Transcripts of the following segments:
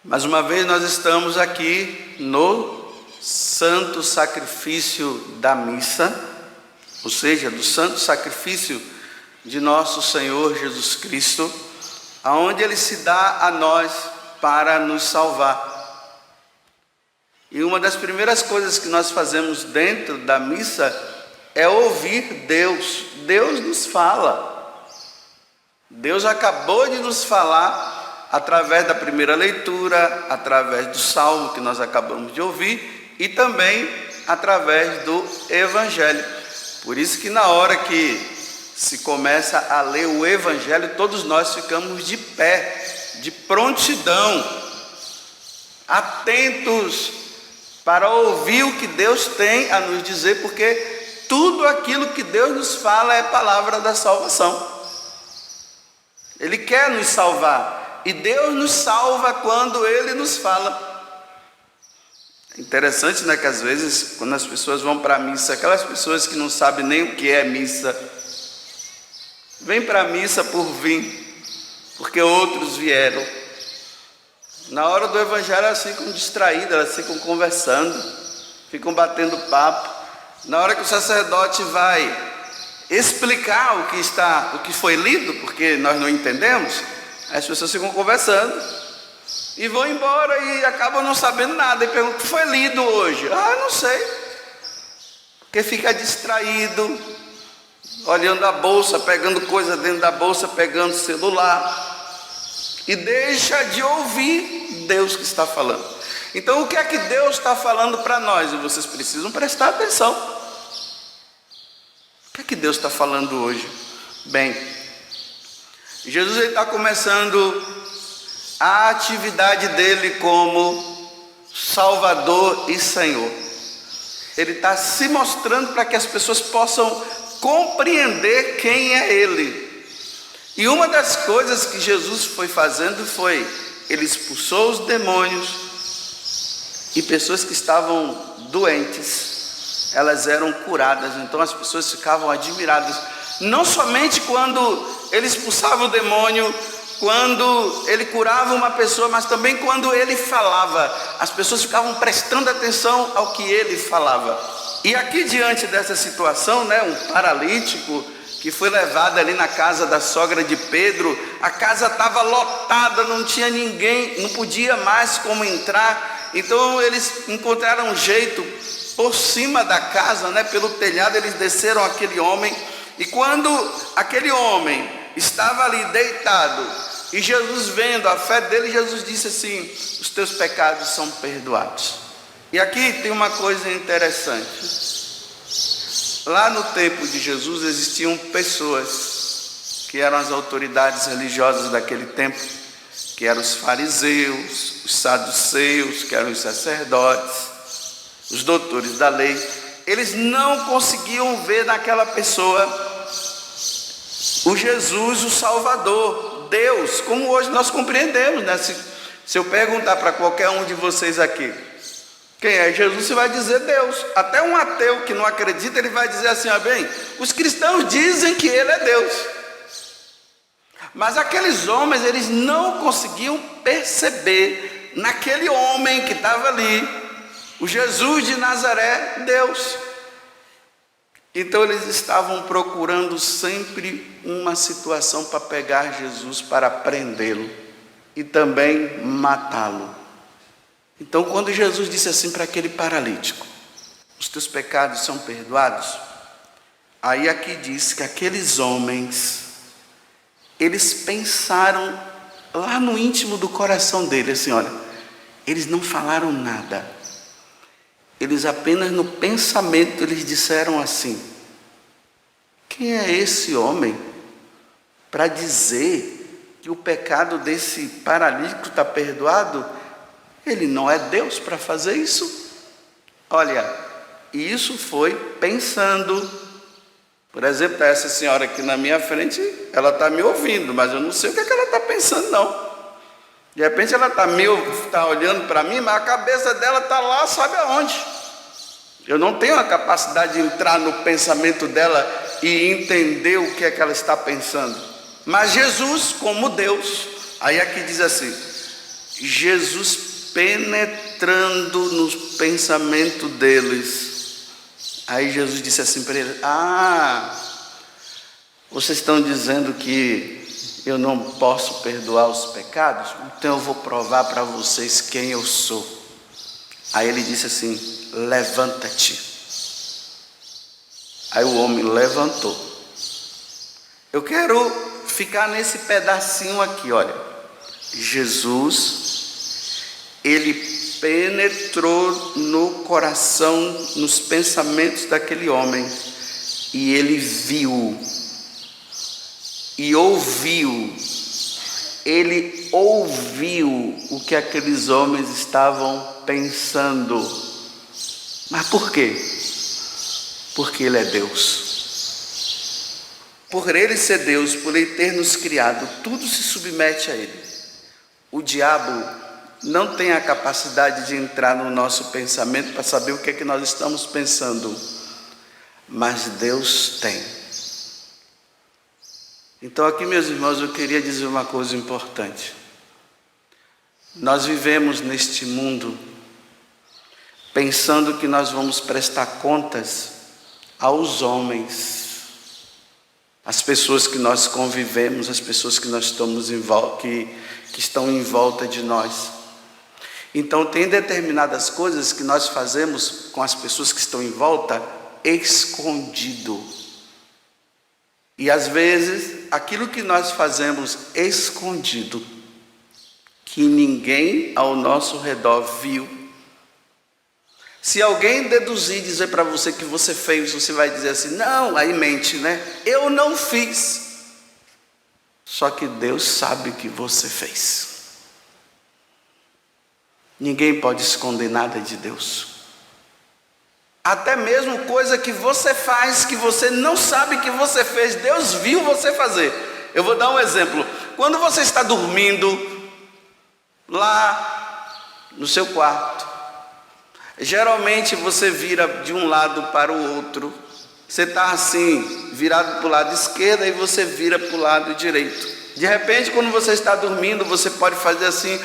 Mais uma vez nós estamos aqui no santo sacrifício da missa, ou seja, do santo sacrifício de nosso Senhor Jesus Cristo, aonde Ele se dá a nós para nos salvar. E uma das primeiras coisas que nós fazemos dentro da missa é ouvir Deus. Deus nos fala. Deus acabou de nos falar através da primeira leitura, através do salmo que nós acabamos de ouvir e também através do Evangelho. Por isso que na hora que se começa a ler o Evangelho, todos nós ficamos de pé, de prontidão, atentos para ouvir o que Deus tem a nos dizer, porque tudo aquilo que Deus nos fala é palavra da salvação. Ele quer nos salvar, e Deus nos salva quando Ele nos fala. É interessante, né, que às vezes, quando as pessoas vão para a missa, aquelas pessoas que não sabem nem o que é missa, vêm para a missa por vir, porque outros vieram. Na hora do Evangelho elas ficam distraídas, elas ficam conversando, ficam batendo papo. Na hora que o sacerdote vai explicar o que foi lido, porque nós não entendemos, as pessoas ficam conversando e vão embora e acabam não sabendo nada e perguntam: o que foi lido hoje? Não sei. Porque fica distraído, olhando a bolsa, pegando coisa dentro da bolsa, pegando celular, e deixa de ouvir Deus que está falando. Então o que é que Deus está falando para nós? E vocês precisam prestar atenção. O que é que Deus está falando hoje? Bem, Jesus está começando a atividade dele como Salvador e Senhor. Ele está se mostrando para que as pessoas possam compreender quem é Ele. E uma das coisas que Jesus foi fazendo foi, Ele expulsou os demônios, e pessoas que estavam doentes, elas eram curadas. Então as pessoas ficavam admiradas, não somente quando Ele expulsava o demônio, quando Ele curava uma pessoa, mas também quando Ele falava. As pessoas ficavam prestando atenção ao que Ele falava. E aqui, diante dessa situação, um paralítico que foi levado ali na casa da sogra de Pedro, a casa estava lotada, não tinha ninguém, não podia mais como entrar. Então eles encontraram um jeito, por cima da casa, pelo telhado, eles desceram aquele homem. E quando aquele homem estava ali deitado, e Jesus vendo a fé dele, Jesus disse assim: os teus pecados são perdoados. E aqui tem uma coisa interessante. Lá no tempo de Jesus existiam pessoas que eram as autoridades religiosas daquele tempo, que eram os fariseus, os saduceus, que eram os sacerdotes, os doutores da lei. Eles não conseguiam ver naquela pessoa o Jesus, o Salvador, Deus, como hoje nós compreendemos, Se eu perguntar para qualquer um de vocês aqui quem é Jesus, você vai dizer Deus. Até um ateu que não acredita, ele vai dizer assim: bem, os cristãos dizem que Ele é Deus. Mas aqueles homens, eles não conseguiam perceber naquele homem que estava ali, o Jesus de Nazaré, Deus. Então eles estavam procurando sempre uma situação para pegar Jesus, para prendê-lo e também matá-lo. Então quando Jesus disse assim para aquele paralítico: os teus pecados são perdoados, aí aqui diz que aqueles homens, eles pensaram lá no íntimo do coração dele, assim, olha, eles não falaram nada, eles apenas no pensamento, eles disseram assim: quem é esse homem para dizer que o pecado desse paralítico está perdoado? Ele não é Deus para fazer isso. Olha, e isso foi pensando. Por exemplo, essa senhora aqui na minha frente, ela está me ouvindo, mas eu não sei o que ela está pensando, não. De repente ela está olhando para mim, mas a cabeça dela está lá, sabe aonde? Eu não tenho a capacidade de entrar no pensamento dela e entender o que é que ela está pensando. Mas Jesus, como Deus, aí aqui diz assim: Jesus penetrando no pensamento deles. Aí Jesus disse assim para eles: vocês estão dizendo que eu não posso perdoar os pecados? Então eu vou provar para vocês quem eu sou. Aí ele disse assim: levanta-te. Aí o homem levantou. Eu quero ficar nesse pedacinho aqui, olha. Jesus, ele penetrou no coração, nos pensamentos daquele homem, e ele viu e ouviu. Ele ouviu o que aqueles homens estavam pensando. Mas por quê? Porque ele é Deus. Por ele ser Deus, por ele ter nos criado, tudo se submete a ele. O diabo não tem a capacidade de entrar no nosso pensamento para saber o que é que nós estamos pensando, mas Deus tem. Então aqui, meus irmãos, eu queria dizer uma coisa importante. Nós vivemos neste mundo pensando que nós vamos prestar contas aos homens, as pessoas que nós convivemos, as pessoas que nós estamos que estão em volta de nós. Então tem determinadas coisas que nós fazemos com as pessoas que estão em volta escondido. E às vezes aquilo que nós fazemos escondido, que ninguém ao nosso redor viu, se alguém deduzir e dizer para você que você fez, você vai dizer assim: não, aí mente, né? Eu não fiz. Só que Deus sabe que você fez. Ninguém pode esconder nada de Deus. Até mesmo coisa que você faz, que você não sabe que você fez, Deus viu você fazer. Eu vou dar um exemplo. Quando você está dormindo lá no seu quarto, geralmente você vira de um lado para o outro. Você está assim, virado para o lado esquerdo, e você vira para o lado direito. De repente, quando você está dormindo, você pode fazer assim: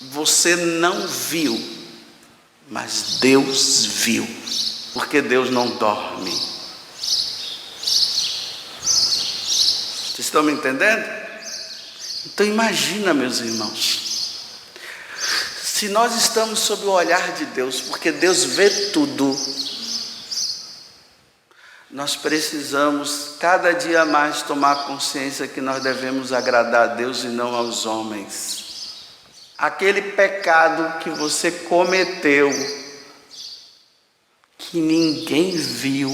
você não viu, mas Deus viu, porque Deus não dorme. Vocês estão me entendendo? Então imagina, meus irmãos, se nós estamos sob o olhar de Deus, porque Deus vê tudo, nós precisamos cada dia mais tomar consciência que nós devemos agradar a Deus e não aos homens. Aquele pecado que você cometeu, que ninguém viu,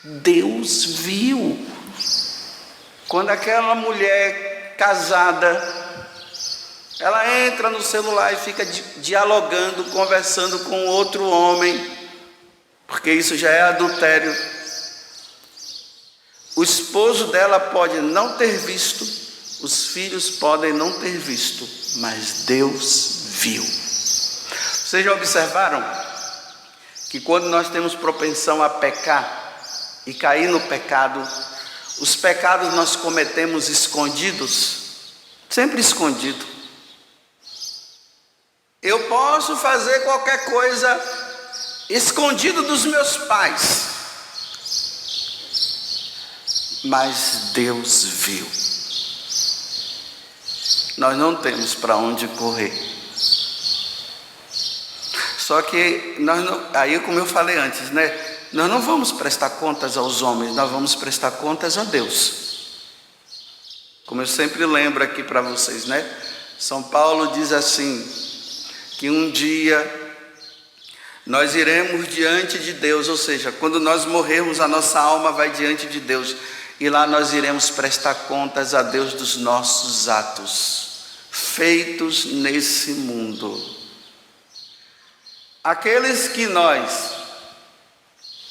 Deus viu. Quando aquela mulher casada, ela entra no celular e fica dialogando, conversando com outro homem, porque isso já é adultério. O esposo dela pode não ter visto, os filhos podem não ter visto, mas Deus viu. Vocês já observaram que quando nós temos propensão a pecar e cair no pecado, os pecados nós cometemos escondidos, sempre escondido. Eu posso fazer qualquer coisa escondido dos meus pais, mas Deus viu. Nós não temos para onde correr. Só que nós não, aí como eu falei antes, né? Nós não vamos prestar contas aos homens, nós vamos prestar contas a Deus. Como eu sempre lembro aqui para vocês, né? São Paulo diz assim, que um dia nós iremos diante de Deus, ou seja, quando nós morrermos, a nossa alma vai diante de Deus, e lá nós iremos prestar contas a Deus dos nossos atos feitos nesse mundo. Aqueles que nós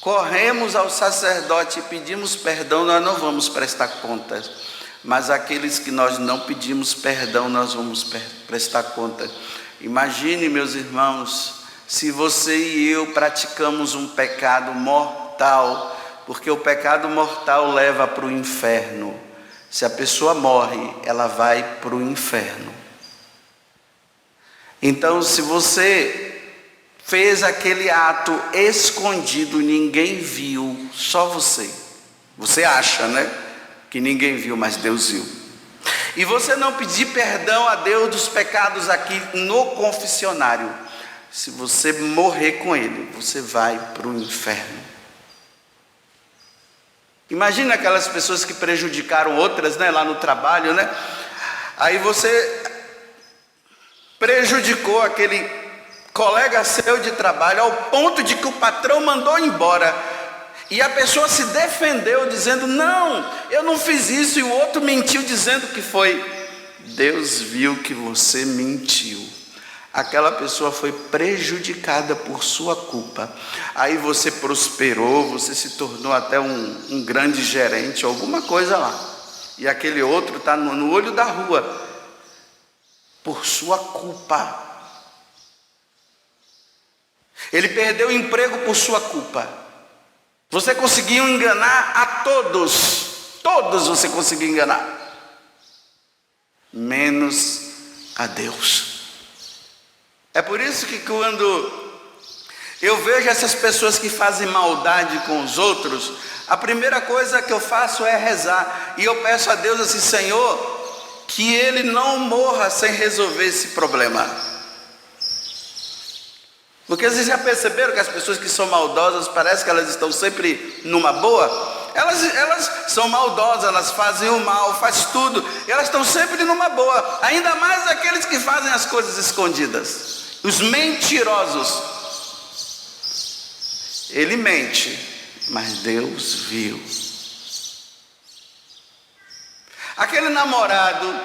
corremos ao sacerdote e pedimos perdão, nós não vamos prestar contas, mas aqueles que nós não pedimos perdão, nós vamos prestar conta. Imagine, meus irmãos, se você e eu praticamos um pecado mortal, porque o pecado mortal leva para o inferno. Se a pessoa morre, ela vai para o inferno. Então, se você fez aquele ato escondido, ninguém viu, só você. Você acha, né? Que ninguém viu, mas Deus viu. E você não pedir perdão a Deus dos pecados aqui no confessionário, se você morrer com ele, você vai para o inferno. Imagina aquelas pessoas que prejudicaram outras, né, lá no trabalho, né? Aí você prejudicou aquele colega seu de trabalho ao ponto de que o patrão mandou embora. E a pessoa se defendeu dizendo: não, eu não fiz isso. E o outro mentiu dizendo que foi. Deus viu que você mentiu. Aquela pessoa foi prejudicada por sua culpa. Aí você prosperou, você se tornou até um grande gerente, alguma coisa lá. E aquele outro está no olho da rua, por sua culpa. Ele perdeu o emprego por sua culpa. Você conseguiu enganar a todos. Todos você conseguiu enganar, menos a Deus. É por isso que quando eu vejo essas pessoas que fazem maldade com os outros, a primeira coisa que eu faço é rezar. E eu peço a Deus assim: Senhor, que ele não morra sem resolver esse problema. Porque vocês já perceberam que as pessoas que são maldosas, parece que elas estão sempre numa boa? Elas são maldosas, elas fazem o mal, faz tudo, e elas estão sempre numa boa. Ainda mais aqueles que fazem as coisas escondidas. Os mentirosos. Ele mente, mas Deus viu. Aquele namorado,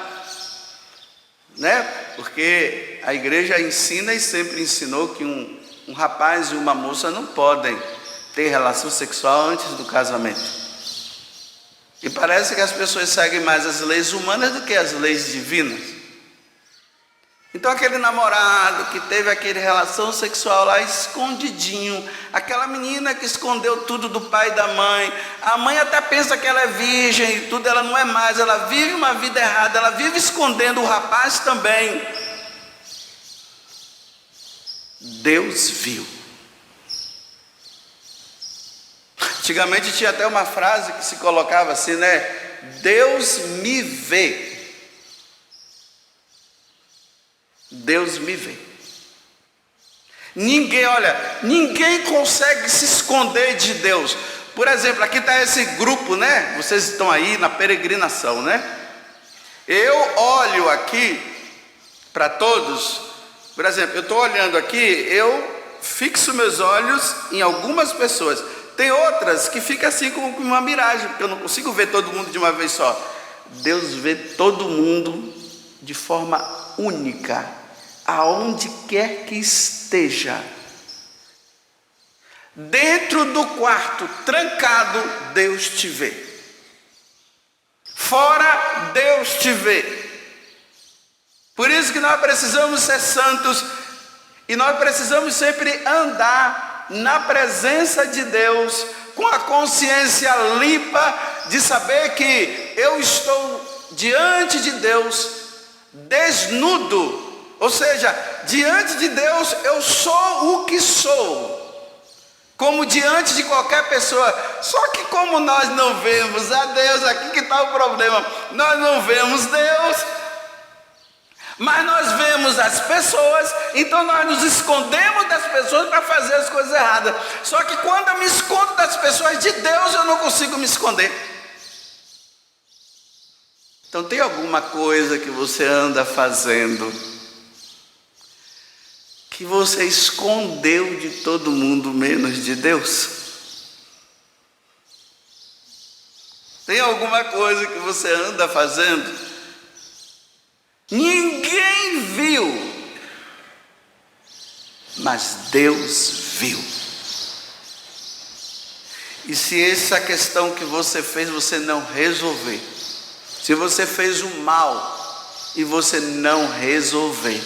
né? Porque a igreja ensina e sempre ensinou que um rapaz e uma moça não podem ter relação sexual antes do casamento. E parece que as pessoas seguem mais as leis humanas do que as leis divinas. Então aquele namorado que teve aquela relação sexual lá escondidinho, aquela menina que escondeu tudo do pai e da mãe, a mãe até pensa que ela é virgem e tudo, ela não é mais, ela vive uma vida errada, ela vive escondendo o rapaz também. Deus viu. Antigamente tinha até uma frase que se colocava assim, né? Deus me vê. Deus me vê. Ninguém consegue se esconder de Deus. Por exemplo, aqui está esse grupo, né? Vocês estão aí na peregrinação, né? Eu olho aqui para todos. Por exemplo, eu estou olhando aqui, eu fixo meus olhos em algumas pessoas. Tem outras que ficam assim com uma miragem, porque eu não consigo ver todo mundo de uma vez só. Deus vê todo mundo de forma única, aonde quer que esteja. Dentro do quarto, trancado, Deus te vê. Fora, Deus te vê. Por isso que nós precisamos ser santos e nós precisamos sempre andar na presença de Deus com a consciência limpa de saber que eu estou diante de Deus desnudo, ou seja, diante de Deus eu sou o que sou, como diante de qualquer pessoa. Só que como nós não vemos a Deus, aqui que está o problema, nós não vemos Deus, mas nós vemos as pessoas, então nós nos escondemos das pessoas para fazer as coisas erradas. Só que quando eu me escondo das pessoas de Deus, eu não consigo me esconder. Então tem alguma coisa que você anda fazendo que você escondeu de todo mundo menos de Deus? Tem alguma coisa que você anda fazendo? Ninguém viu, mas Deus viu. E se essa questão que você fez, você não resolver, se você fez o mal e você não resolver,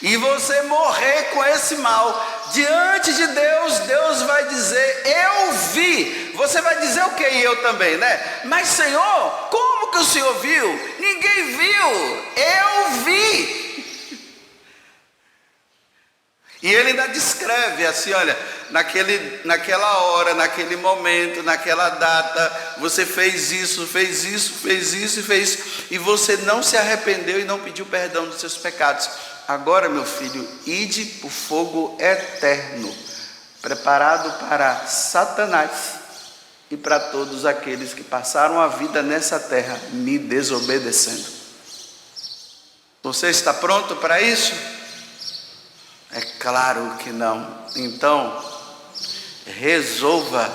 e você morrer com esse mal, diante de Deus, Deus vai dizer: eu vi. Você vai dizer o que? Eu também, né? Mas Senhor, como que o Senhor viu? Ninguém viu, eu vi. E ele ainda descreve assim: olha, naquela hora, naquele momento, naquela data, você fez isso, e você não se arrependeu e não pediu perdão dos seus pecados. Agora, meu filho, ide para o fogo eterno, preparado para Satanás e para todos aqueles que passaram a vida nessa terra me desobedecendo. Você está pronto para isso? É claro que não. Então, resolva.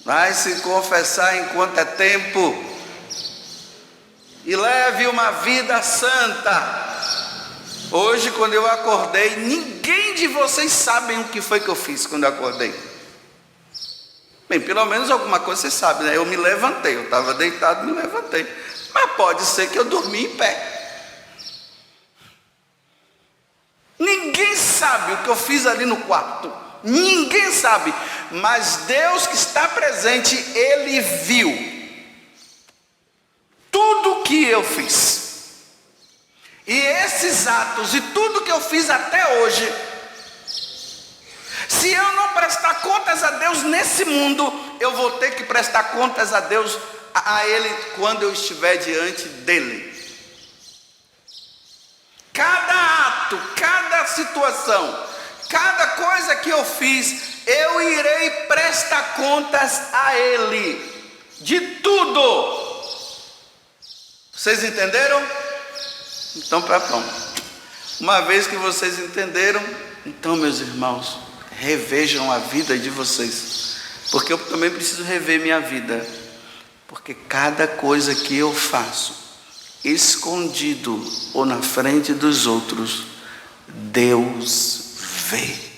Vai se confessar enquanto é tempo. E leve uma vida santa. Hoje, quando eu acordei, ninguém de vocês sabem o que foi que eu fiz quando eu acordei. Bem, pelo menos alguma coisa você sabe, né? Eu me levantei, eu estava deitado, me levantei. Mas pode ser que eu dormi em pé. Ninguém sabe o que eu fiz ali no quarto. Ninguém sabe. Mas Deus que está presente, Ele viu tudo que eu fiz. E esses atos e tudo que eu fiz até hoje, se eu não prestar contas a Deus nesse mundo, eu vou ter que prestar contas a Deus, a Ele, quando eu estiver diante dEle. Cada ato, cada situação, cada coisa que eu fiz, eu irei prestar contas a Ele, de tudo. Vocês entenderam? Então, bom. Uma vez que vocês entenderam, então, meus irmãos, revejam a vida de vocês, porque eu também preciso rever minha vida, porque cada coisa que eu faço, escondido ou na frente dos outros, Deus vê.